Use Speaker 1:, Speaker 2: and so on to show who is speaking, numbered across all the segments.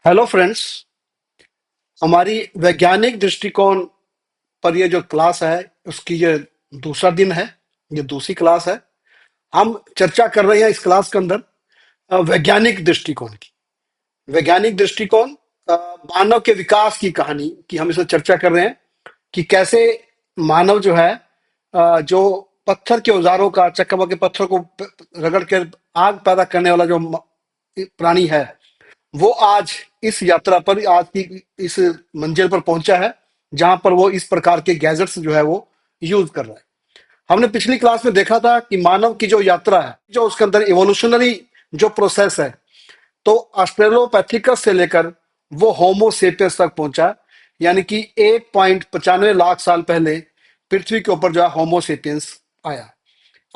Speaker 1: Hello friends. हमारी वैज्ञानिक दृष्टिकोण पर ये जो क्लास है उसकी ये दूसरा दिन है। ये दूसरी क्लास है। हम चर्चा कर रहे हैं इस क्लास के अंदर वैज्ञानिक दृष्टिकोण की। वैज्ञानिक दृष्टिकोण अ, मानव के विकास की कहानी की हम इसमें चर्चा कर रहे हैं कि कैसे मानव जो है जो पत्थर के औजारों का चक्का के पत्थर को रगड़ कर आग पैदा करने वाला जो प्राणी है, वो आज इस यात्रा पर आज की इस मंजिल पर पहुंचा है जहां पर वो इस प्रकार के गैजेट्स जो है वो यूज कर रहा है। हमने पिछली क्लास में देखा था कि मानव की जो यात्रा है, जो उसके अंदर इवोल्यूशनरी जो प्रोसेस है, तो ऑस्ट्रेलोपैथिकस से लेकर वो होमोसेपियंस तक पहुंचा। यानी कि 1.95 लाख साल पहले पृथ्वी के ऊपर जो है होमोसेपियंस आया।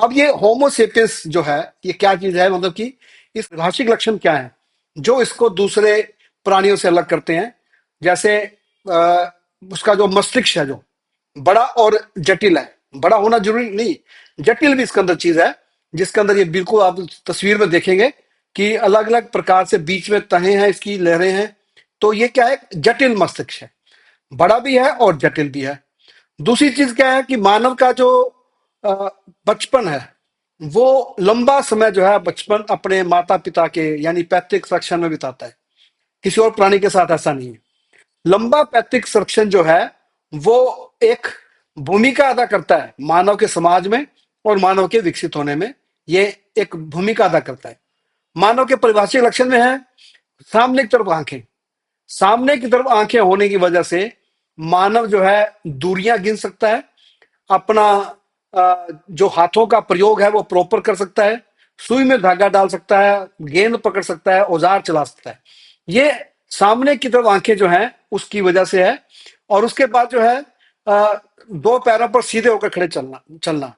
Speaker 1: अब ये होमोसेपियंस जो है ये क्या चीज है, मतलब कि इस भाषिक लक्षण क्या है जो इसको दूसरे प्राणियों से अलग करते हैं। जैसे उसका जो मस्तिष्क है जो बड़ा और जटिल है। बड़ा होना जरूरी नहीं, जटिल भी इसके अंदर चीज है, जिसके अंदर ये बिल्कुल आप तस्वीर में देखेंगे कि अलग अलग प्रकार से बीच में तहें हैं, इसकी लहरें हैं। तो ये क्या है, जटिल मस्तिष्क है, बड़ा भी है और जटिल भी है। दूसरी चीज क्या है कि मानव का जो अ, बचपन है, वो लंबा समय जो है बचपन अपने माता पिता के यानी पैतृक संरक्षण में बिताता है। किसी और प्राणी के साथ ऐसा नहीं है। लंबा पैतृक संरक्षण जो है वो एक भूमिका अदा करता है मानव के समाज में और मानव के विकसित होने में। ये एक भूमिका अदा करता है। मानव के परिभाषिक लक्षण में है सामने की तरफ आंखें। सामने की तरफ आंखें होने की वजह से मानव जो है दूरियां गिन सकता है, अपना जो हाथों का प्रयोग है वो प्रॉपर कर सकता है, सुई में धागा डाल सकता है, गेंद पकड़ सकता है, औजार चला सकता है। ये सामने की तरफ आंखें जो हैं उसकी वजह से है। और उसके बाद जो है दो पैरों पर सीधे होकर खड़े चलना चलना।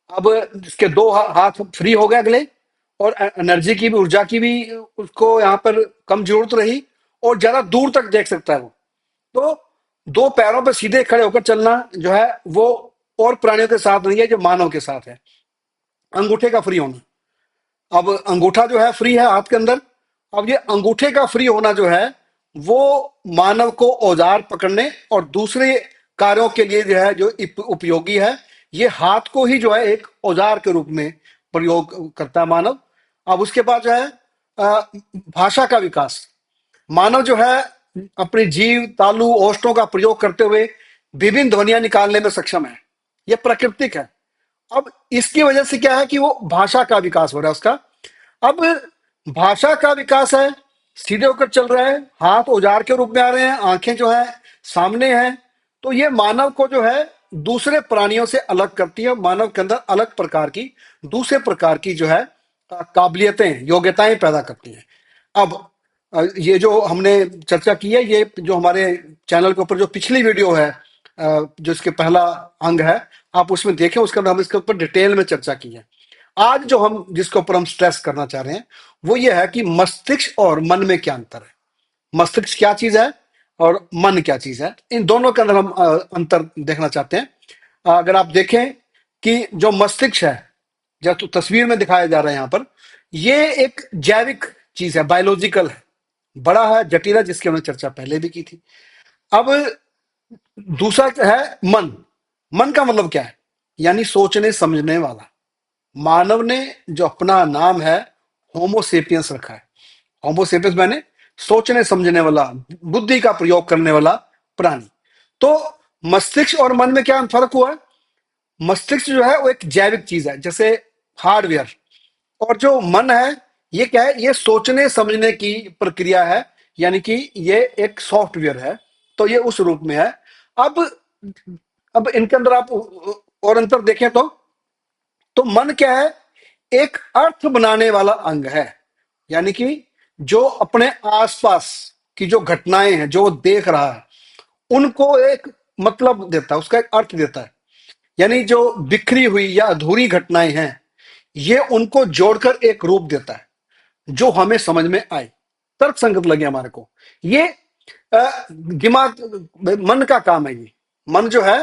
Speaker 1: अब इसके दो हाथ फ्री हो गए अगले, और एनर्जी की भी, ऊर्जा की भी उसको यहाँ पर कम जरूरत रही, और ज्यादा दूर तक देख सकता है वो। तो दो पैरों पर सीधे खड़े होकर चलना जो है वो और प्राणियों के साथ नहीं है, जो मानव के साथ है। अंगूठे का फ्री होना। अब अंगूठा जो है फ्री है हाथ के अंदर। अब ये अंगूठे का फ्री होना जो है वो मानव को औजार पकड़ने और दूसरे कार्यों के लिए जो है जो उपयोगी है। ये हाथ को ही जो है एक औजार के रूप में प्रयोग करता है मानव। अब उसके बाद जो है अ, भाषा का विकास। मानव जो है अपनी जीव तालु ओष्ठों का प्रयोग करते हुए विभिन्न ध्वनियां निकालने में सक्षम है। यह प्राकृतिक है। अब इसकी वजह से क्या है कि वो भाषा का विकास हो रहा है उसका। अब भाषा का विकास है, सीधे होकर चल रहा है, हाथ औजार के रूप में आ रहे हैं, आंखें जो है सामने हैं। तो ये मानव को जो है दूसरे प्राणियों से अलग करती है। मानव के अंदर अलग प्रकार की, दूसरे प्रकार की जो है काबिलियतें, योग्यताएं पैदा करती हैं। अब ये जो हमने चर्चा की है, ये जो हमारे चैनल के ऊपर जो पिछली वीडियो है, जो इसके पहला अंग है, आप उसमें देखें। उसके अंदर हम इसके ऊपर डिटेल में चर्चा की है। आज जो हम जिसके ऊपर हम स्ट्रेस करना चाह रहे हैं वो ये है कि मस्तिष्क और मन में क्या अंतर है। मस्तिष्क क्या चीज है और मन क्या चीज है, इन दोनों के अंदर हम अंतर देखना चाहते हैं। अगर आप देखें कि जो मस्तिष्क है, जो तो तस्वीर में दिखाया जा रहा है यहाँ पर, ये एक जैविक चीज है, बायोलॉजिकल है, बड़ा है, जटिल है, जिसकी हमने चर्चा पहले भी की थी। अब दूसरा है मन। मन का मतलब क्या है, यानी सोचने समझने वाला। मानव ने जो अपना नाम है होमोसेपियंस रखा है। होमोसेपियंस मैंने सोचने समझने वाला, बुद्धि का प्रयोग करने वाला प्राणी। तो मस्तिष्क और मन में क्या फर्क हुआ है? मस्तिष्क जो है वो एक जैविक चीज है, जैसे हार्डवेयर। और जो मन है ये क्या है, ये सोचने समझने की प्रक्रिया है, यानी कि ये एक सॉफ्टवेयर है। तो ये उस रूप में है। अब अब इनके अंदर आप और अंतर देखें तो मन क्या है, एक अर्थ बनाने वाला अंग है। यानी कि जो अपने आसपास की जो घटनाएं हैं जो वो देख रहा है उनको एक मतलब देता है, उसका एक अर्थ देता है। यानी जो बिखरी हुई या अधूरी घटनाएं हैं ये उनको जोड़कर एक रूप देता है जो हमें समझ में आए, तर्क संगत लगे हमारे को। ये दिमाग, मन का काम है। ये मन जो है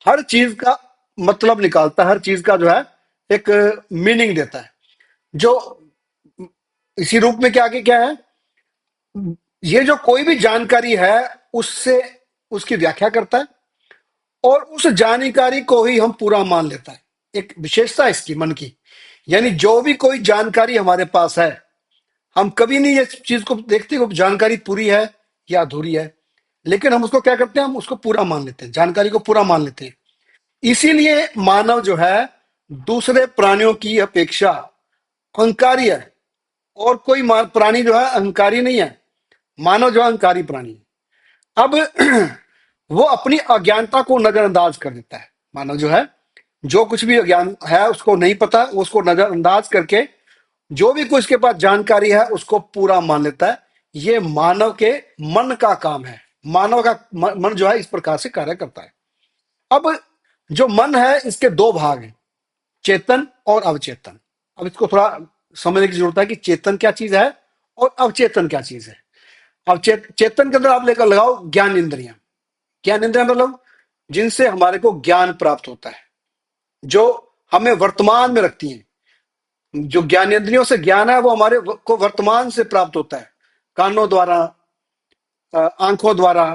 Speaker 1: हर चीज का मतलब निकालता है, हर चीज का जो है एक मीनिंग देता है। जो इसी रूप में क्या आगे क्या है, ये जो कोई भी जानकारी है उससे उसकी व्याख्या करता है, और उस जानकारी को ही हम पूरा मान लेता है। एक विशेषता है इसकी मन की। यानी जो भी कोई जानकारी हमारे पास है, हम कभी नहीं ये चीज को देखते कि जानकारी पूरी है या अधूरी है, लेकिन हम उसको क्या करते हैं, हम उसको पूरा मान लेते हैं, जानकारी को पूरा मान लेते हैं। इसीलिए मानव जो है दूसरे प्राणियों की अपेक्षा अहंकारी है। और कोई प्राणी जो है अहंकारी नहीं है, मानव जो है अहंकारी प्राणी है। अब वो अपनी अज्ञानता को नजरअंदाज कर देता है। मानव जो है, जो कुछ भी अज्ञान है उसको नहीं पता, उसको नजरअंदाज करके जो भी कुछ के पास जानकारी है उसको पूरा मान लेता है। ये मानव के मन का काम है। मानव का मन जो है इस प्रकार से कार्य करता है। अब जो मन है इसके दो भाग हैं, चेतन और अवचेतन। अब इसको थोड़ा समझने की जरूरत है कि चेतन क्या चीज है और अवचेतन क्या चीज है। अब चेतन के अंदर आप लेकर लगाओ ज्ञान इंद्रियां। ज्ञान इंद्रियां मतलब जिनसे हमारे को ज्ञान प्राप्त होता है, जो हमें वर्तमान में रखती हैं। जो ज्ञानेंद्रियों से ज्ञान है वो हमारे को वर्तमान से प्राप्त होता है, कानों द्वारा, आंखों द्वारा,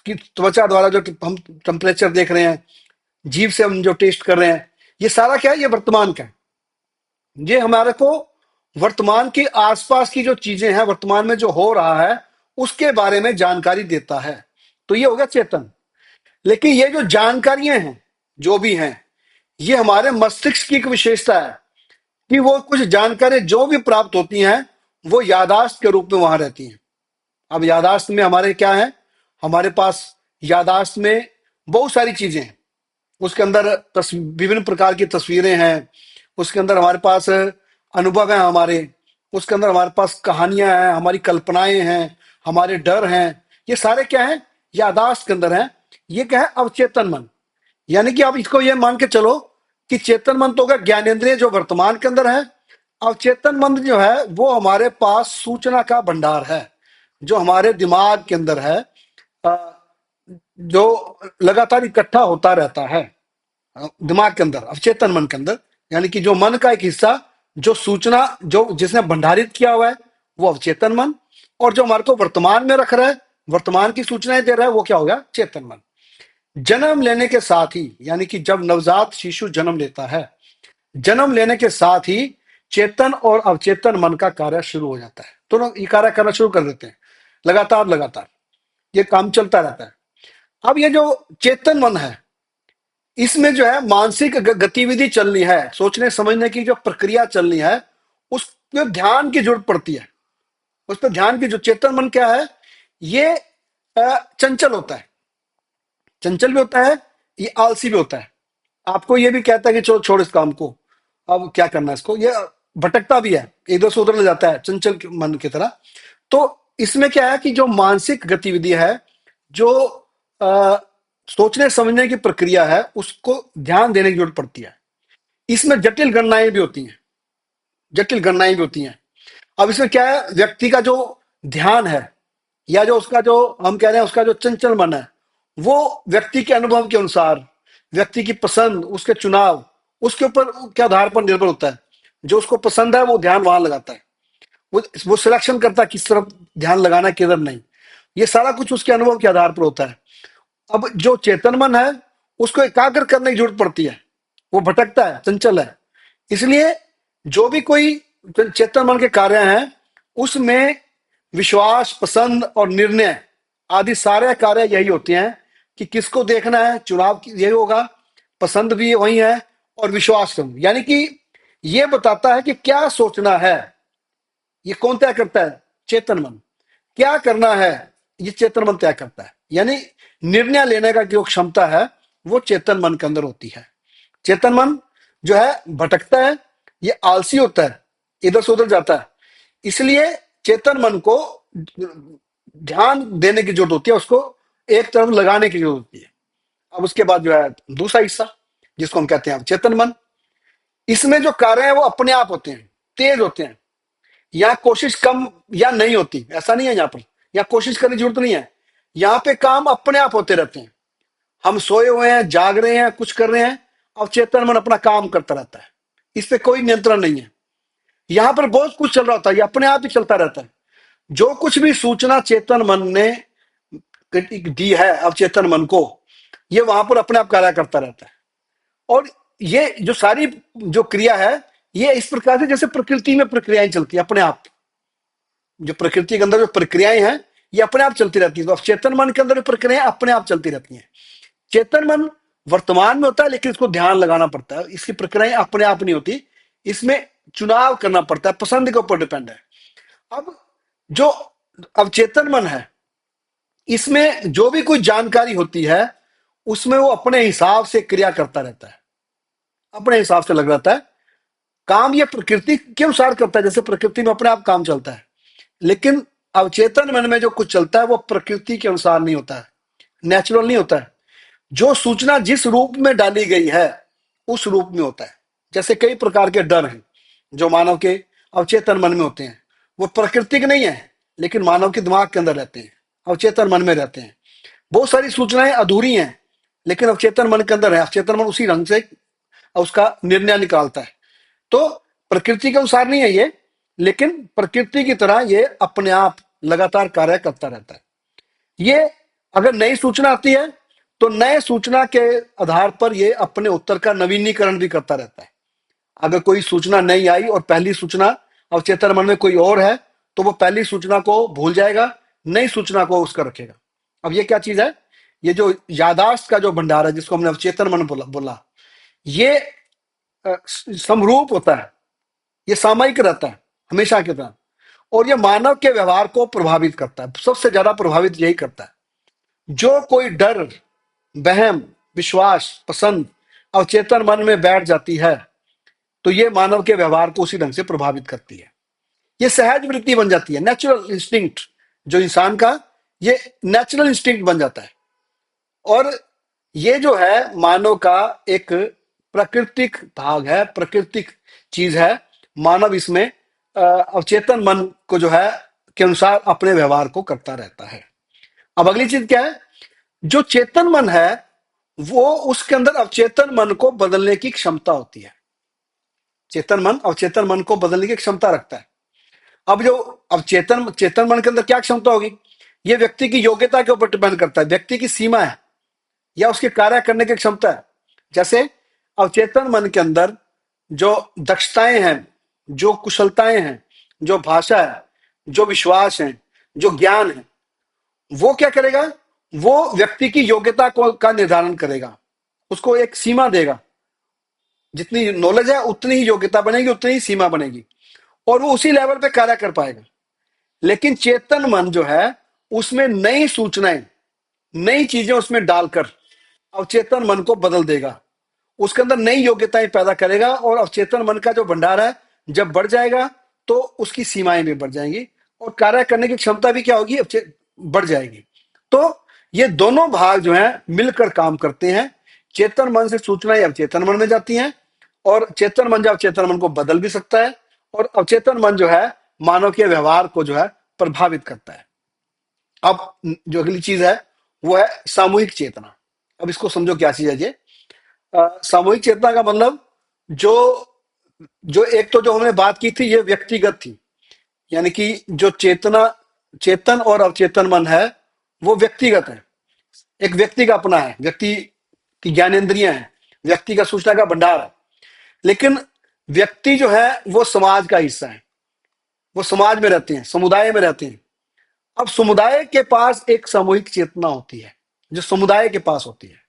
Speaker 1: त्वचा द्वारा जो हम टेम्परेचर देख रहे हैं, जीभ से हम जो टेस्ट कर रहे हैं, ये सारा क्या है, ये वर्तमान का है। ये हमारे को वर्तमान के आसपास की जो चीजें हैं, वर्तमान में जो हो रहा है उसके बारे में जानकारी देता है। तो ये हो गया चेतन। लेकिन ये जो जानकारियां हैं जो भी हैं, ये हमारे मस्तिष्क की एक विशेषता है कि वो कुछ जानकारी जो भी प्राप्त होती हैं वो यादाश्त के रूप में वहां रहती हैं। अब यादाश्त में हमारे क्या है, हमारे पास यादाश्त में बहुत सारी चीजें हैं। उसके अंदर विभिन्न प्रकार की तस्वीरें हैं, उसके अंदर हमारे पास अनुभव हैं हमारे, उसके अंदर हमारे पास कहानियां हैं, हमारी कल्पनाएं हैं, हमारे डर हैं। ये सारे क्या है, यादाश्त के अंदर हैं। ये क्या है, अवचेतन मन। यानी कि आप इसको ये मान के चलो कि चेतन मन तो होगा ज्ञानेंद्रिय जो वर्तमान के अंदर है। अवचेतन मन जो है वो हमारे पास सूचना का भंडार है, जो हमारे दिमाग के अंदर है, अ, जो लगातार इकट्ठा होता रहता है दिमाग के अंदर, अवचेतन मन के अंदर। यानी कि जो मन का एक हिस्सा, जो सूचना जो जिसने भंडारित किया हुआ है, वो अवचेतन मन। और जो हमारे को वर्तमान में रख रहा है, वर्तमान की सूचनाएं दे रहा है, वो क्या हो गया, चेतन मन। जन्म लेने के साथ ही, यानी कि जब नवजात शिशु जन्म लेता है, जन्म लेने के साथ ही चेतन और अवचेतन मन का कार्य शुरू हो जाता है। दोनों ये कार्य करना शुरू कर देते हैं, लगातार लगातार ये काम चलता रहता है। अब ये जो चेतन मन है, इसमें जो है मानसिक गतिविधि चलनी है, सोचने समझने की जो प्रक्रिया चलनी है, उस पर ध्यान की जरूरत पड़ती है। उस पर ध्यान की, जो चेतन मन क्या है, ये चंचल होता है। चंचल भी होता है, ये आलसी भी होता है। आपको ये भी कहता है कि चलो छोड़ इस काम को, अब क्या करना है इसको। ये भटकता भी है, इधर से उधर ले जाता है, चंचल मन की तरह। तो इसमें क्या है कि जो मानसिक गतिविधि है, जो आ, सोचने समझने की प्रक्रिया है, उसको ध्यान देने की जरूरत पड़ती है। इसमें जटिल गणनाएं भी होती हैं, जटिल गणनाएं भी होती हैं। अब इसमें क्या है, व्यक्ति का जो ध्यान है, या जो उसका जो हम कह रहे हैं उसका जो चंचल मन है, वो व्यक्ति के अनुभव के अनुसार, व्यक्ति की पसंद, उसके चुनाव, उसके ऊपर के आधार पर निर्भर होता है। जो उसको पसंद है वो ध्यान वहां लगाता है, वो सिलेक्शन करता है किस तरफ ध्यान लगाना है, किधर नहीं। ये सारा कुछ उसके अनुभव के आधार पर होता है। अब जो चेतन मन है, उसको एकाग्र करने की जरूरत पड़ती है, वो भटकता है, चंचल है। इसलिए जो भी कोई चेतन मन के कार्य हैं, उसमें विश्वास, पसंद और निर्णय आदि सारे कार्य यही होते हैं कि किसको देखना है, चुनाव यही होगा, पसंद भी वही है, और विश्वास कम। यानी कि ये बताता है कि क्या सोचना है, ये कौन तय करता है, चेतन मन। क्या करना है, ये चेतन मन तय करता है। यानी निर्णय लेने का जो क्षमता है वो चेतन मन के अंदर होती है। चेतन मन जो है भटकता है, ये आलसी होता है, इधर से उधर जाता है। इसलिए चेतन मन को ध्यान देने की जरूरत होती है, उसको एक तरफ लगाने की जरूरत होती है। अब उसके बाद जो है दूसरा हिस्सा, जिसको हम कहते हैं चेतन मन। इसमें जो कार्य है वो अपने आप होते हैं, तेज होते हैं। यहाँ कोशिश कम या नहीं होती, ऐसा नहीं है यहाँ पर। यहाँ कोशिश करने की जरूरत नहीं है, यहाँ पे काम अपने आप होते रहते हैं। हम सोए हुए हैं, जाग रहे हैं, कुछ कर रहे हैं, अब चेतन मन अपना काम करता रहता है। इस पे कोई नियंत्रण नहीं है। यहाँ पर बहुत कुछ चल रहा होता है, ये अपने आप ही चलता रहता है। जो कुछ भी सूचना चेतन मन ने दी है अवचेतन मन को, ये वहां पर अपने आप कार्य करता रहता है। और ये जो सारी जो क्रिया है, ये इस प्रकार से जैसे प्रकृति में प्रक्रियाएं चलती है अपने आप। जो प्रकृति के अंदर जो प्रक्रियाएं हैं, ये अपने आप चलती रहती है। तो चेतन मन के अंदर जो प्रक्रियाएं अपने आप चलती रहती हैं। चेतन मन वर्तमान में होता है, लेकिन इसको ध्यान लगाना पड़ता है। इसकी प्रक्रियाएं अपने आप नहीं होती, इसमें चुनाव करना पड़ता है, पसंद के ऊपर डिपेंड है। अब जो अवचेतन मन है, इसमें जो भी कोई जानकारी होती है, उसमें वो अपने हिसाब से क्रिया करता रहता है, अपने हिसाब से लग रहता है। काम ये प्रकृति के अनुसार करता है, जैसे प्रकृति में अपने आप काम चलता है। लेकिन अवचेतन मन में जो कुछ चलता है, वो प्रकृति के अनुसार नहीं होता है, नेचुरल नहीं होता है। जो सूचना जिस रूप में डाली गई है, उस रूप में होता है। जैसे कई प्रकार के डर हैं जो मानव के अवचेतन मन में होते हैं, वो प्राकृतिक नहीं है, लेकिन मानव के दिमाग के अंदर रहते हैं, अवचेतन मन में रहते हैं। बहुत सारी सूचनाएं अधूरी हैं, लेकिन अवचेतन मन के अंदर है। अवचेतन मन उसी ढंग से उसका निर्णय निकालता है। तो प्रकृति के अनुसार नहीं है ये, लेकिन प्रकृति की तरह ये अपने आप लगातार कार्य करता रहता है। ये अगर नई सूचना आती है, तो नए सूचना के आधार पर ये अपने उत्तर का नवीनीकरण भी करता रहता है। अगर कोई सूचना नहीं आई और पहली सूचना अवचेतन मन में कोई और है, तो वो पहली सूचना को भूल जाएगा, नई सूचना को उसका रखेगा। अब ये क्या चीज है? ये जो यादाश्त का जो भंडार है, जिसको हमने अवचेतन मन बोला, ये समरूप होता है, ये सामयिक रहता है हमेशा की तरह। और ये मानव के व्यवहार को प्रभावित करता है, सबसे ज्यादा प्रभावित यही करता है। जो कोई डर, वहम, विश्वास, पसंद अवचेतन मन में बैठ जाती है, तो ये मानव के व्यवहार को उसी ढंग से प्रभावित करती है। ये सहज वृत्ति बन जाती है, नेचुरल इंस्टिंक्ट जो इंसान का, ये नेचुरल इंस्टिंक्ट बन जाता है। और ये जो है मानव का एक प्राकृतिक भाग है, प्राकृतिक चीज है। मानव इसमें अवचेतन मन को जो है के अनुसार अपने व्यवहार को करता रहता है। अब अगली चीज क्या है? जो चेतन मन है, वो उसके अंदर अवचेतन मन को बदलने की क्षमता होती है। चेतन मन अवचेतन मन को बदलने की क्षमता रखता है। अब जो अवचेतन चेतन मन के अंदर क्या क्षमता होगी, ये व्यक्ति की योग्यता के ऊपर डिपेंड करता है, व्यक्ति की सीमा है या उसके कार्य करने की क्षमता है। जैसे अवचेतन मन के अंदर जो दक्षताएं हैं, जो कुशलताएं हैं, जो भाषा है, जो विश्वास है, जो ज्ञान है, वो क्या करेगा? वो व्यक्ति की योग्यता को का निर्धारण करेगा, उसको एक सीमा देगा। जितनी नॉलेज है, उतनी ही योग्यता बनेगी, उतनी ही सीमा बनेगी, और वो उसी लेवल पे कार्य कर पाएगा। लेकिन चेतन मन जो है, उसमें नई सूचनाएं, नई चीजें उसमें डालकर अवचेतन मन को बदल देगा, उसके अंदर नई योग्यताएं पैदा करेगा। और अवचेतन मन का जो भंडार है, जब बढ़ जाएगा, तो उसकी सीमाएं भी बढ़ जाएंगी और कार्य करने की क्षमता भी क्या होगी? बढ़ जाएगी। तो ये दोनों भाग जो हैं मिलकर काम करते हैं। चेतन मन से सूचनाएं अवचेतन मन में जाती हैं, और चेतन मन जो अवचेतन मन को बदल भी सकता है, और अवचेतन मन जो है मानव के व्यवहार को जो है प्रभावित करता है। अब जो अगली चीज है, वो है सामूहिक चेतना। अब इसको समझो क्या चीज है ये। सामूहिक चेतना का मतलब, जो जो एक तो जो हमने बात की थी, ये व्यक्तिगत थी, यानी कि जो चेतना, चेतन और अवचेतन मन है, वो व्यक्तिगत है, एक व्यक्ति का अपना है, व्यक्ति की ज्ञानेंद्रियां हैं, व्यक्ति का सूचना का भंडार है। लेकिन व्यक्ति जो है वो समाज का हिस्सा है, वो समाज में रहते हैं, समुदाय में रहते हैं। अब समुदाय के पास एक सामूहिक चेतना होती है, जो समुदाय के पास होती है।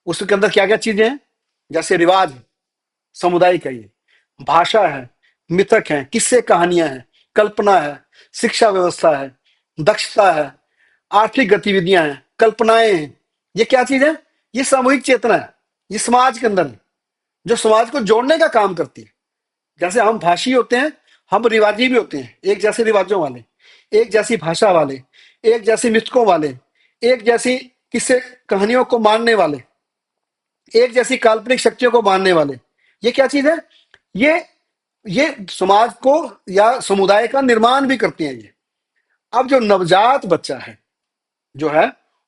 Speaker 1: उसके अंदर क्या क्या चीजें हैं? जैसे रिवाज है, समुदाय का ये, भाषा है, मिथक है, किस्से कहानियां हैं, कल्पना है, शिक्षा व्यवस्था है, दक्षता है, आर्थिक गतिविधियां हैं, कल्पनाएं हैं। ये क्या चीज है? ये सामूहिक चेतना है, ये समाज के अंदर है, जो समाज को जोड़ने का काम करती है। जैसे हम भाषी होते हैं, हम रिवाजी भी होते हैं, एक जैसे रिवाजों वाले, एक जैसी भाषा वाले, एक जैसी मिथकों वाले, एक जैसी किस्से कहानियों को मानने वाले, एक जैसी काल्पनिक शक्तियों को मानने वाले। ये क्या चीज है? ये ये समाज को या समुदाय का निर्माण भी करती हैं ये। अब जो नवजात बच्चा है जो है,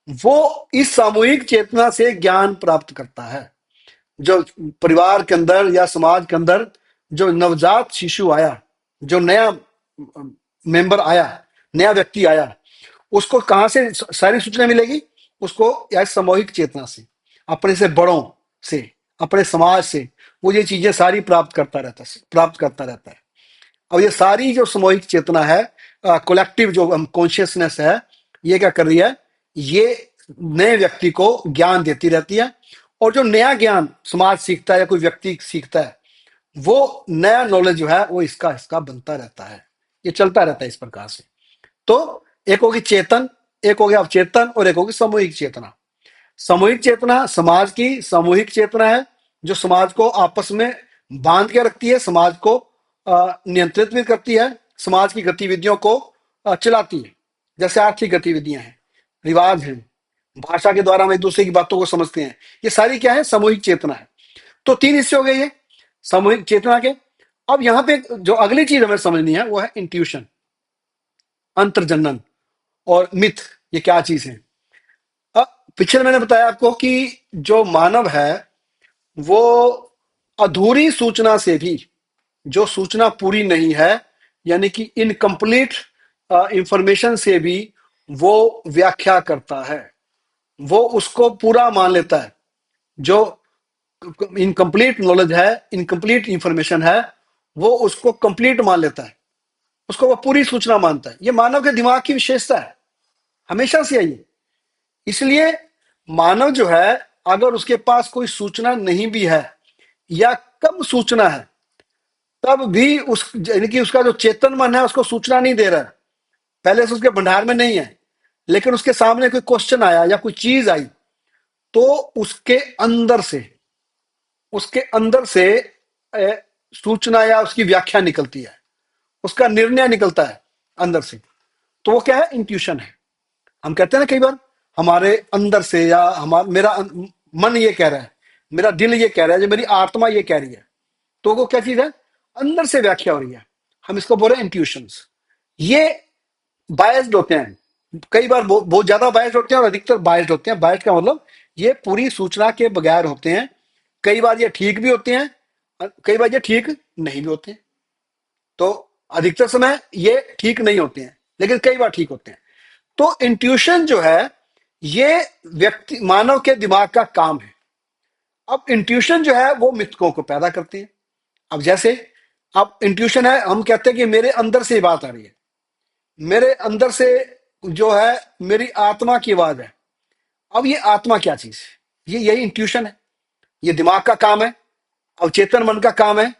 Speaker 1: वो इस सामूहिक चेतना से ज्ञान प्राप्त करता है। जो परिवार के अंदर या समाज के अंदर जो नवजात शिशु आया, जो नया मेंबर आया, नया व्यक्ति आया, उसको कहाँ से सारी सूचना मिलेगी? उसको या सामूहिक चेतना से, अपने से बड़ों से, अपने समाज से वो ये चीजें सारी प्राप्त करता रहता है। और ये सारी जो सामूहिक चेतना है, कलेक्टिव जो हम कॉन्शियसनेस है, ये क्या कर रही है? ये नए व्यक्ति को ज्ञान देती रहती है। और जो नया ज्ञान समाज सीखता है या कोई व्यक्ति सीखता है, वो नया नॉलेज जो है वो इसका इसका बनता रहता है। ये चलता रहता है इस प्रकार से। तो एक होगी चेतन, एक हो गया अवचेतन, और एक होगी सामूहिक चेतना। सामूहिक चेतना समाज की सामूहिक चेतना है, जो समाज को आपस में बांध के रखती है, समाज को नियंत्रित भी करती है, समाज की गतिविधियों को चलाती है। जैसे आर्थिक गतिविधियां हैं, रिवाज हैं, भाषा के द्वारा हम एक दूसरे की बातों को समझते हैं। ये सारी क्या है? सामूहिक चेतना है। तो तीन हिस्से हो गए ये सामूहिक चेतना के। अब यहाँ पे जो अगली चीज हमें समझनी है वो है इंट्यूशन, अंतर्जनन और मिथ। ये क्या चीज है? अब पिछले मैंने बताया आपको कि जो मानव है वो अधूरी सूचना से भी, जो सूचना पूरी नहीं है, यानी कि इनकम्प्लीट इंफॉर्मेशन से भी वो व्याख्या करता है, वो उसको पूरा मान लेता है। जो इनकम्प्लीट नॉलेज है, इनकम्प्लीट इंफॉर्मेशन है, वो उसको कंप्लीट मान लेता है, उसको वो पूरी सूचना मानता है। ये मानव के दिमाग की विशेषता है, हमेशा से आई है। इसलिए मानव जो है, अगर उसके पास कोई सूचना नहीं भी है या कम सूचना है, तब भी उस यानी कि उसका जो चेतन मन है उसको सूचना नहीं दे रहा है, पहले से उसके भंडार में नहीं है, लेकिन उसके सामने कोई क्वेश्चन आया या कोई चीज आई, तो उसके अंदर से सूचना या उसकी व्याख्या निकलती है, उसका निर्णय निकलता है अंदर से। तो वो क्या है? इंट्यूशन है। हम कहते हैं ना कई बार, हमारे अंदर से या मन ये कह रहा है, मेरा दिल ये कह रहा है, जो मेरी आत्मा ये कह रही है, तो वो क्या चीज है? अंदर से व्याख्या हो रही है। हम इसको बोल रहे हैं इंट्यूशंस। ये बायस्ड होते हैं, कई बार बहुत ज्यादा बायस्ड होते हैं और अधिकतर बायस्ड होते हैं। बायस्ड का मतलब ये पूरी सूचना के बगैर होते हैं। कई बार ये ठीक भी होते हैं, कई बार ये ठीक नहीं भी होते हैं। तो अधिकतर समय ये ठीक नहीं होते हैं, लेकिन कई बार ठीक होते हैं। तो इंट्यूशन जो है, ये व्यक्ति मानव के दिमाग का काम है। अब इंट्यूशन जो है वो मिथकों को पैदा करती है। अब जैसे, अब इंट्यूशन है, हम कहते हैं कि मेरे अंदर से ये बात आ रही है, मेरे अंदर से जो है मेरी आत्मा की आवाज है। अब ये आत्मा क्या चीज है? ये यही इंट्यूशन है, ये दिमाग का काम है, अवचेतन मन का काम है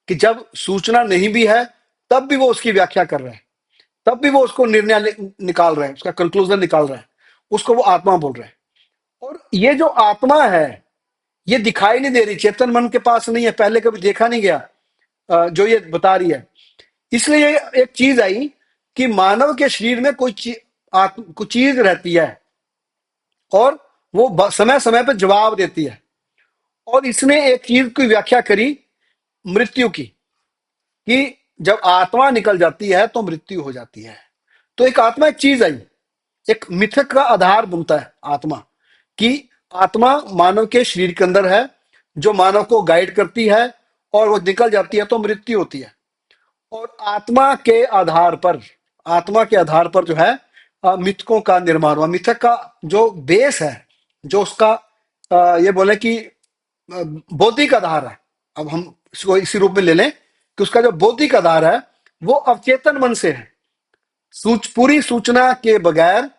Speaker 1: कि जब सूचना नहीं भी है तब भी वो उसकी व्याख्या कर रहा है, तब भी वो उसको निर्णय निकाल रहा है, उसका कंक्लूजन निकाल रहा है, उसको वो आत्मा बोल रहा है। और ये जो आत्मा है, ये दिखाई नहीं दे रही, चेतन मन के पास नहीं है, पहले कभी देखा नहीं गया, जो ये बता रही है। इसलिए एक चीज आई कि मानव के शरीर में कोई चीज रहती है और वो समय समय पर जवाब देती है। और इसने एक चीज की व्याख्या करी, मृत्यु की, कि जब आत्मा निकल जाती है तो मृत्यु हो जाती है। तो एक आत्मा, एक चीज आई, एक मिथक का आधार बनता है आत्मा, कि आत्मा मानव के शरीर के अंदर है, जो मानव को गाइड करती है, और वो निकल जाती है तो मृत्यु होती है। और आत्मा के आधार पर जो है मिथकों का निर्माण हुआ। मिथक का जो बेस है, जो उसका ये बोले कि बौद्धिक आधार है, अब हम इसको इसी रूप में ले लें कि उसका जो बौद्धिक आधार है वो अवचेतन मन से है। पूरी सूचना के बगैर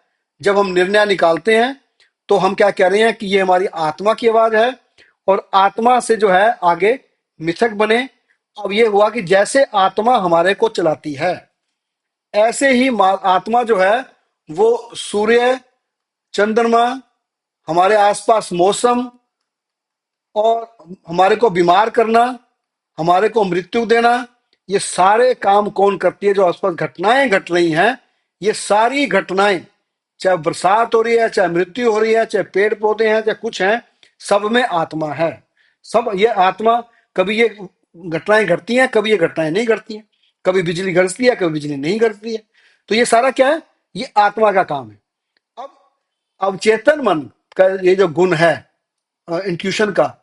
Speaker 1: जब हम निर्णय निकालते हैं तो हम क्या कह रहे हैं कि ये हमारी आत्मा की आवाज है, और आत्मा से जो है आगे मिथक बने। अब ये हुआ कि जैसे आत्मा हमारे को चलाती है, ऐसे ही आत्मा जो है वो सूर्य, चंद्रमा, हमारे आसपास मौसम, और हमारे को बीमार करना, हमारे को मृत्यु देना, ये सारे काम कौन करती है? जो आसपास घटनाएं घट रही हैं, ये सारी घटनाएं, चाहे बरसात हो रही है, चाहे मृत्यु हो रही है, चाहे पेड़ पौधे हैं, चाहे कुछ हैं, सब में आत्मा है। सब ये आत्मा, कभी ये घटनाएं घटती हैं, कभी ये घटनाएं नहीं घटती हैं, कभी बिजली गरजती है, कभी बिजली नहीं गरजती है। तो ये सारा क्या है? ये आत्मा का काम है। अब अवचेतन मन का ये जो गुण है इंट्यूशन का,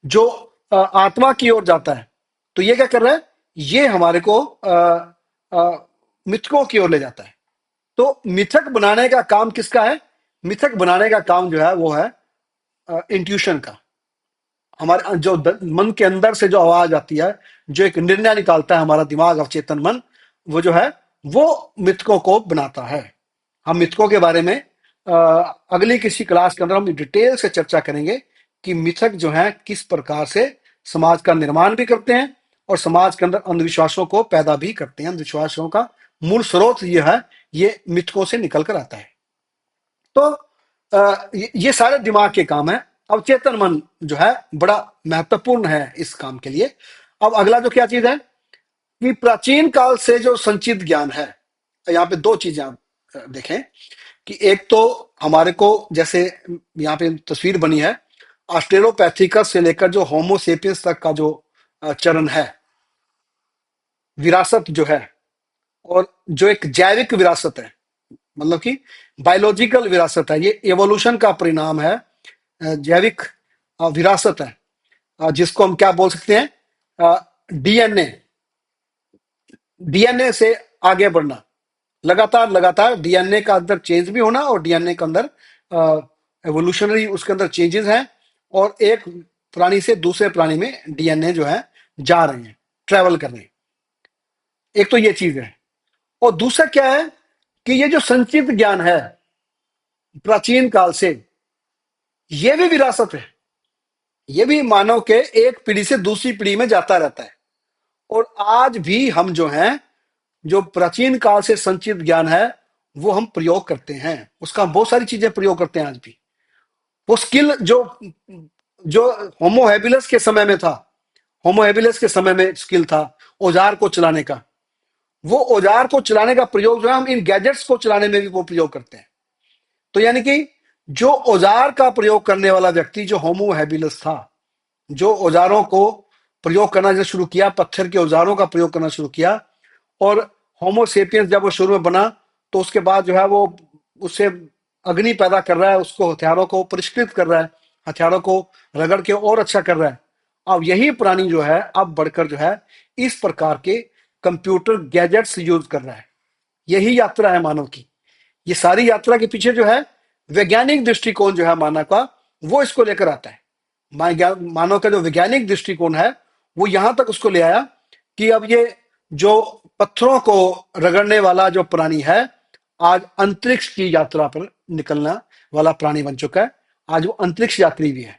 Speaker 1: जो आत्मा की ओर जाता है, तो ये क्या कर रहा है? ये हमारे को मिथकों की ओर ले जाता है। तो मिथक बनाने का काम किसका है? मिथक बनाने का काम जो है वो है इंट्यूशन का। हमारे जो मन के अंदर से जो आवाज आती है, जो एक निर्णय निकालता है हमारा दिमाग, अवचेतन मन, वो जो है वो मिथकों को बनाता है। हम मिथकों के बारे में अ, अगली किसी क्लास के अंदर हम डिटेल से चर्चा करेंगे कि मिथक जो है किस प्रकार से समाज का निर्माण भी करते हैं और समाज के अंदर अंधविश्वासों को पैदा भी करते हैं। अंधविश्वासों का मूल स्रोत ये है, ये मिथकों से निकल कर आता है। तो ये सारे दिमाग के काम है। अब चेतन मन जो है बड़ा महत्वपूर्ण है इस काम के लिए। अब अगला जो क्या चीज है कि प्राचीन काल से जो संचित ज्ञान है, यहाँ पे दो चीजें आप देखें कि एक तो हमारे को जैसे यहाँ पे तस्वीर बनी है, ऑस्ट्रेलोपैथिकस से लेकर जो होमोसेपियंस तक का जो चरण है, विरासत जो है, और जो एक जैविक विरासत है, मतलब कि बायोलॉजिकल विरासत है, ये एवोल्यूशन का परिणाम है। जैविक विरासत है, जिसको हम क्या बोल सकते हैं, डीएनए। डीएनए से आगे बढ़ना, लगातार लगातार डीएनए का अंदर चेंज भी होना, और डीएनए के अंदर एवोल्यूशनरी उसके अंदर चेंजेस हैं, और एक प्राणी से दूसरे प्राणी में डीएनए जो है जा रहे हैं, ट्रेवल कर रहे हैं। एक तो ये चीज है, और दूसरा क्या है कि ये जो संचित ज्ञान है प्राचीन काल से, ये भी विरासत है। ये भी मानव के एक पीढ़ी से दूसरी पीढ़ी में जाता रहता है। और आज भी हम जो हैं, जो प्राचीन काल से संचित ज्ञान है वो हम प्रयोग करते हैं, उसका हम बहुत सारी चीजें प्रयोग करते हैं आज भी। वो स्किल जो जो होमो हैबिलस के समय में था, होमो हैबिलस के समय में स्किल था औजार को चलाने का, वो औजार को चलाने का प्रयोग जो है हम इन गैजेट्स को चलाने में भी वो प्रयोग करते हैं। तो यानी कि जो औजार का प्रयोग करने वाला व्यक्ति जो होमो हैबिलस था, जो औजारों को प्रयोग करना जो शुरू किया, पत्थर के औजारों का प्रयोग करना शुरू किया, और होमोसेपियंस जब वो शुरू में बना तो उसके बाद जो है वो उससे अग्नि पैदा कर रहा है, उसको हथियारों को परिष्कृत कर रहा है, हथियारों को रगड़ के और अच्छा कर रहा है। अब यही प्राणी जो है अब बढ़कर जो है इस प्रकार के कंप्यूटर गैजेट्स यूज कर रहा है। यही यात्रा है मानव की। ये सारी यात्रा के पीछे जो है वैज्ञानिक दृष्टिकोण जो है मानव का, वो इसको लेकर आता है। मानव का जो वैज्ञानिक दृष्टिकोण है वो यहां तक उसको ले आया कि अब ये जो पत्थरों को रगड़ने वाला जो प्राणी है, आज अंतरिक्ष की यात्रा पर निकलना वाला प्राणी बन चुका है। आज वो अंतरिक्ष यात्री भी है।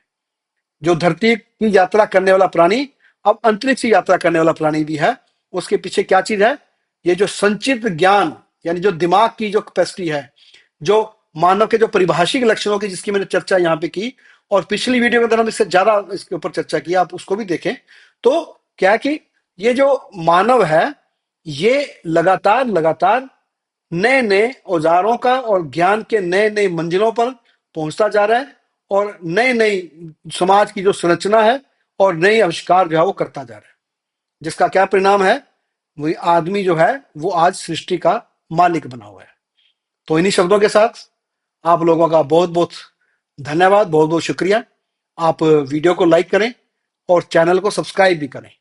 Speaker 1: जो धरती की यात्रा करने वाला प्राणी अब अंतरिक्ष की यात्रा करने वाला प्राणी भी है। उसके पीछे क्या चीज है? ये जो संचित ज्ञान, यानी जो दिमाग की जो कैपेसिटी है, जो मानव के जो परिभाषिक लक्षणों की जिसकी मैंने चर्चा यहाँ पे की, और पिछली वीडियो के अंदर हम इससे ज्यादा इसके ऊपर चर्चा की, आप उसको भी देखें। तो क्या है कि ये जो मानव है ये लगातार लगातार नए नए औजारों का और ज्ञान के नए नए मंजिलों पर पहुंचता जा रहा है, और नई नई समाज की जो संरचना है और नई आविष्कार जो है वो करता जा रहा है, जिसका क्या परिणाम है? वही आदमी जो है वो आज सृष्टि का मालिक बना हुआ है। तो इन्हीं शब्दों के साथ आप लोगों का बहुत बहुत धन्यवाद, बहुत बहुत शुक्रिया। आप वीडियो को लाइक करें और चैनल को सब्सक्राइब भी करें।